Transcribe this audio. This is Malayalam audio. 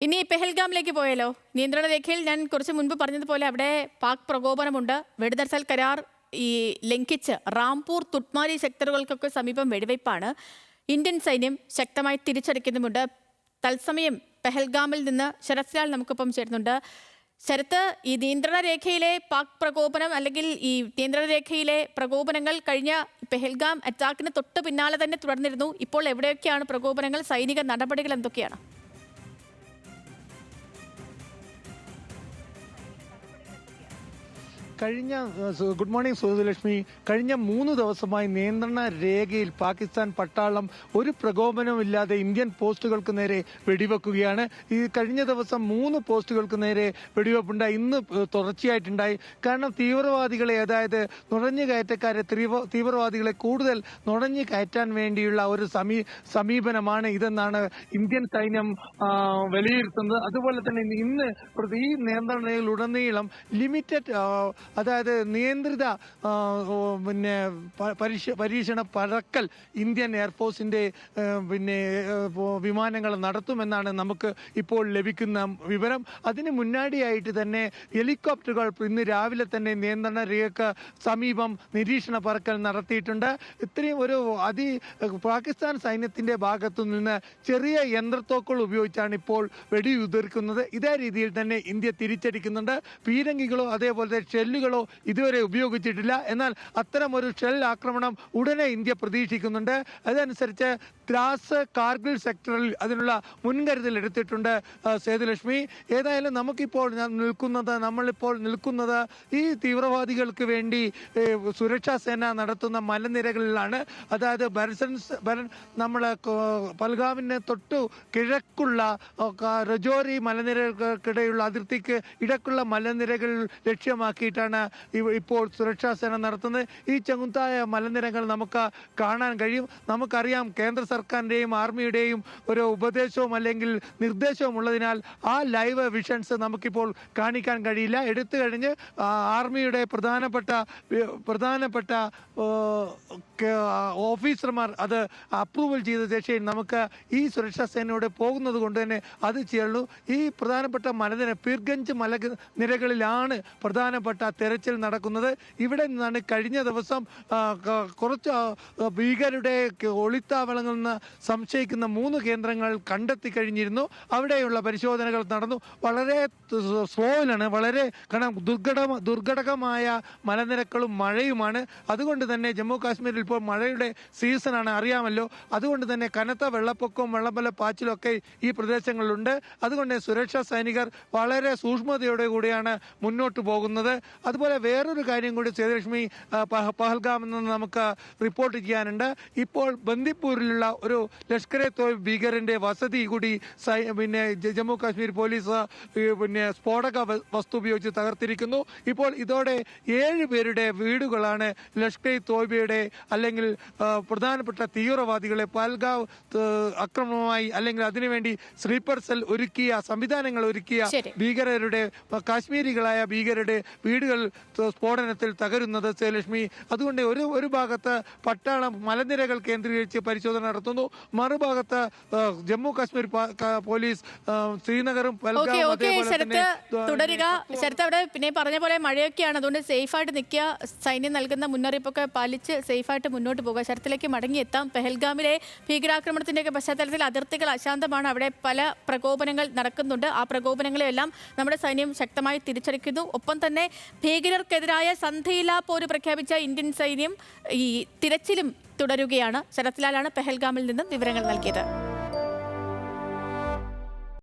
ഇനി പെഹൽഗാമിലേക്ക് പോയാലോ? നിയന്ത്രണ രേഖയിൽ ഞാൻ കുറച്ച് മുൻപ് പറഞ്ഞതുപോലെ അവിടെ പാക് പ്രകോപനമുണ്ട്. വെടിനിർത്തൽ കരാർ ലംഘിച്ച് റാംപൂർ തുട്മാരി സെക്ടറുകൾക്കൊക്കെ സമീപം വെടിവയ്പ്പാണ്. ഇന്ത്യൻ സൈന്യം ശക്തമായി തിരിച്ചടിക്കുന്നുമുണ്ട്. തത്സമയം പെഹൽഗാമിൽ നിന്ന് ശരത് ലാൽ നമുക്കൊപ്പം ചേരുന്നുണ്ട്. ശരത്ത്, ഈ നിയന്ത്രണ രേഖയിലെ പാക് പ്രകോപനം അല്ലെങ്കിൽ ഈ നിയന്ത്രണ രേഖയിലെ പ്രകോപനങ്ങൾ കഴിഞ്ഞ പെഹൽഗാം അറ്റാക്കിന് തൊട്ട് പിന്നാലെ തന്നെ തുടർന്നിരുന്നു. ഇപ്പോൾ എവിടെയൊക്കെയാണ് പ്രകോപനങ്ങൾ? സൈനിക നടപടികൾ എന്തൊക്കെയാണ്? ഗുഡ് മോർണിംഗ് സുഹൃത്തുലക്ഷ്മി. കഴിഞ്ഞ 3 ദിവസമായി നിയന്ത്രണ രേഖയിൽ പാകിസ്ഥാൻ പട്ടാളം ഒരു പ്രകോപനവുമില്ലാതെ ഇന്ത്യൻ പോസ്റ്റുകൾക്ക് നേരെ വെടിവെക്കുകയാണ്. ഈ കഴിഞ്ഞ ദിവസം 3 പോസ്റ്റുകൾക്ക് നേരെ വെടിവെപ്പുണ്ടായി. ഇന്ന് തുടർച്ചയായിട്ടുണ്ടായി. കാരണം തീവ്രവാദികളെ, അതായത് നുഴഞ്ഞുകയറ്റക്കാരെ, തീവ്രവാദികളെ കൂടുതൽ നുഴഞ്ഞു കയറ്റാൻ വേണ്ടിയുള്ള ഒരു സമീപനമാണ് ഇതെന്നാണ് ഇന്ത്യൻ സൈന്യം വിലയിരുത്തുന്നത്. അതുപോലെ തന്നെ ഇന്ന് ഈ നിയന്ത്രണയിലുടനീളം ലിമിറ്റഡ്, അതായത് നിയന്ത്രിത പരീക്ഷണ പറക്കൽ ഇന്ത്യൻ എയർഫോഴ്സിന്റെ വിമാനങ്ങൾ നടത്തുമെന്നാണ് നമുക്ക് ഇപ്പോൾ ലഭിക്കുന്ന വിവരം. അതിന് മുന്നാടിയായിട്ട് തന്നെ ഹെലികോപ്റ്ററുകൾ ഇന്ന് രാവിലെ തന്നെ നിയന്ത്രണ രേഖയ്ക്ക് സമീപം നിരീക്ഷണ പറക്കൽ നടത്തിയിട്ടുണ്ട്. ഇത്രയും ഒരു പാകിസ്ഥാൻ സൈന്യത്തിന്റെ ഭാഗത്തു നിന്ന് ചെറിയ യന്ത്രത്തോക്കുകൾ ഉപയോഗിച്ചാണ് ഇപ്പോൾ വെടിയുതിർക്കുന്നത്. ഇതേ രീതിയിൽ തന്നെ ഇന്ത്യ തിരിച്ചടിക്കുന്നുണ്ട്. പീരങ്കികളോ അതേപോലെ ഷെല്ലുകളോ ഇതുവരെ ഉപയോഗിച്ചിട്ടില്ല. എന്നാൽ അത്തരം ഒരു ഷെൽ ആക്രമണം ഉടനെ ഇന്ത്യ പ്രതീക്ഷിക്കുന്നുണ്ട്. അതനുസരിച്ച് ദ്രാസ്, കാർഗിൽ സെക്ടറിൽ അതിനുള്ള മുൻകരുതൽ എടുത്തിട്ടുണ്ട് സേതുലക്ഷ്മി. ഏതായാലും നമ്മളിപ്പോൾ നിൽക്കുന്നത് ഈ തീവ്രവാദികൾക്ക് വേണ്ടി സുരക്ഷാ സേന നടത്തുന്ന മലനിരകളിലാണ്. അതായത് നമ്മളെ പൽഗാമിന് തൊട്ടു കിഴക്കുള്ള രജോരി മലനിരകൾക്കിടെയുള്ള അതിർത്തിക്ക് ഇടക്കുള്ള മലനിരകൾ ലക്ഷ്യമാക്കിയിട്ടാണ് ഇപ്പോൾ സുരക്ഷാ സേന നടത്തുന്നത്. ഈ ചെങ്കുത്തായ മലനിരകൾ നമുക്ക് കാണാൻ കഴിയും. നമുക്കറിയാം, കേന്ദ്ര സർക്കാരിന്റെയും ആർമിയുടെയും ഒരു ഉപദേശവും അല്ലെങ്കിൽ നിർദ്ദേശവും ഉള്ളതിനാൽ ആ ലൈവ് വിഷൻസ് നമുക്കിപ്പോൾ കാണിക്കാൻ കഴിയില്ല. എടുത്തു കഴിഞ്ഞ് ആർമിയുടെ പ്രധാനപ്പെട്ട ഓഫീസർമാർ അത് അപ്രൂവൽ ചെയ്ത ശേഷം നമുക്ക് ഈ സുരക്ഷാ സേനയോട് പോകുന്നത് കൊണ്ട് തന്നെ അത് ചെയ്യുള്ളൂ. ഈ പ്രധാനപ്പെട്ട പീർഗഞ്ച് മലനിരകളിലാണ് പ്രധാനപ്പെട്ട തെരച്ചിൽ നടക്കുന്നത്. ഇവിടെ നിന്നാണ് കഴിഞ്ഞ ദിവസം കുറച്ച് ഭീകരരുടെ ഒളിത്താവളങ്ങളിൽ നിന്ന് സംശയിക്കുന്ന 3 കേന്ദ്രങ്ങൾ കണ്ടെത്തി കഴിഞ്ഞിരുന്നു. അവിടെയുള്ള പരിശോധനകൾ നടന്നു. വളരെ സ്ലോയിലാണ്, കാരണം ദുർഘടകമായ മലനിരക്കളും മഴയുമാണ്. അതുകൊണ്ട് തന്നെ ജമ്മു കാശ്മീരിൽ ഇപ്പോൾ മഴയുടെ സീസണാണ്, അറിയാമല്ലോ. അതുകൊണ്ട് തന്നെ കനത്ത വെള്ളപ്പൊക്കവും വെള്ളപ്പാച്ചിലും ഒക്കെ ഈ പ്രദേശങ്ങളിലുണ്ട്. അതുകൊണ്ട് സുരക്ഷാ സൈനികർ വളരെ സൂക്ഷ്മതയോടെ കൂടിയാണ് മുന്നോട്ട് പോകുന്നത്. അതുപോലെ വേറൊരു കാര്യം കൂടി സേതുലക്ഷ്മി, പഹൽഗാമിൽ നിന്ന് നമുക്ക് റിപ്പോർട്ട് ചെയ്യാനുണ്ട്. ഇപ്പോൾ ബന്ദിപ്പൂരിലുള്ള ഒരു ലഷ്കർ-എ തോയ്ബ ഭീകരന്റെ വസതി കൂടി ജമ്മു കാശ്മീർ പോലീസ് സ്ഫോടക വസ്തു ഉപയോഗിച്ച് തകർത്തിരിക്കുന്നു. ഇപ്പോൾ ഇതോടെ 7 പേരുടെ വീടുകളാണ് ലഷ്കർ-ഇ തോയ്ബയുടെ അല്ലെങ്കിൽ പ്രധാനപ്പെട്ട തീവ്രവാദികളെ പഹൽഗാം ആക്രമണവുമായി അല്ലെങ്കിൽ അതിനുവേണ്ടി സ്ലീപ്പർ സെൽ സംവിധാനങ്ങൾ ഒരുക്കിയ ഭീകരരുടെ, കാശ്മീരികളായ ഭീകരരുടെ വീടുകൾ സ്ഫോടനത്തിൽ തകരുന്നത് സേലക്ഷ്മി. അതുകൊണ്ട് ഒരു ഭാഗത്ത് പട്ടാളം മലനിരകൾ കേന്ദ്രീകരിച്ച് പരിശോധന നടത്തുന്നു, മറുഭാഗത്ത് ജമ്മു കാശ്മീർ പോലീസ് ശ്രീനഗറും തുടരുക. ശരത്ത്, അവിടെ പിന്നെ പറഞ്ഞ പോലെ മഴയൊക്കെയാണ്, അതുകൊണ്ട് സേഫായിട്ട് നിൽക്കുക. സൈന്യം നൽകുന്ന മുന്നറിയിപ്പൊക്കെ പാലിച്ച് സേഫായിട്ട് മുന്നോട്ട് പോകുക. ശരത്തിലേക്ക് മടങ്ങിയെത്താം. പെഹൽഗാമിലെ ഭീകരാക്രമണത്തിന്റെയൊക്കെ പശ്ചാത്തലത്തിൽ അതിർത്തികൾ അശാന്തമാണ്. അവിടെ പല പ്രകോപനങ്ങൾ നടക്കുന്നുണ്ട്. ആ പ്രകോപനങ്ങളെല്ലാം നമ്മുടെ സൈന്യം ശക്തമായി തിരിച്ചടിക്കുന്നു. ഒപ്പം തന്നെ ഭീകരർക്കെതിരായ സന്ധിയില്ലാ പോര് പ്രഖ്യാപിച്ച ഇന്ത്യൻ സൈന്യം ഈ തിരച്ചിലും തുടരുകയാണ്. ശരത് ലാലാണ് പെഹൽഗാമിൽ നിന്നും വിവരങ്ങൾ നൽകിയത്.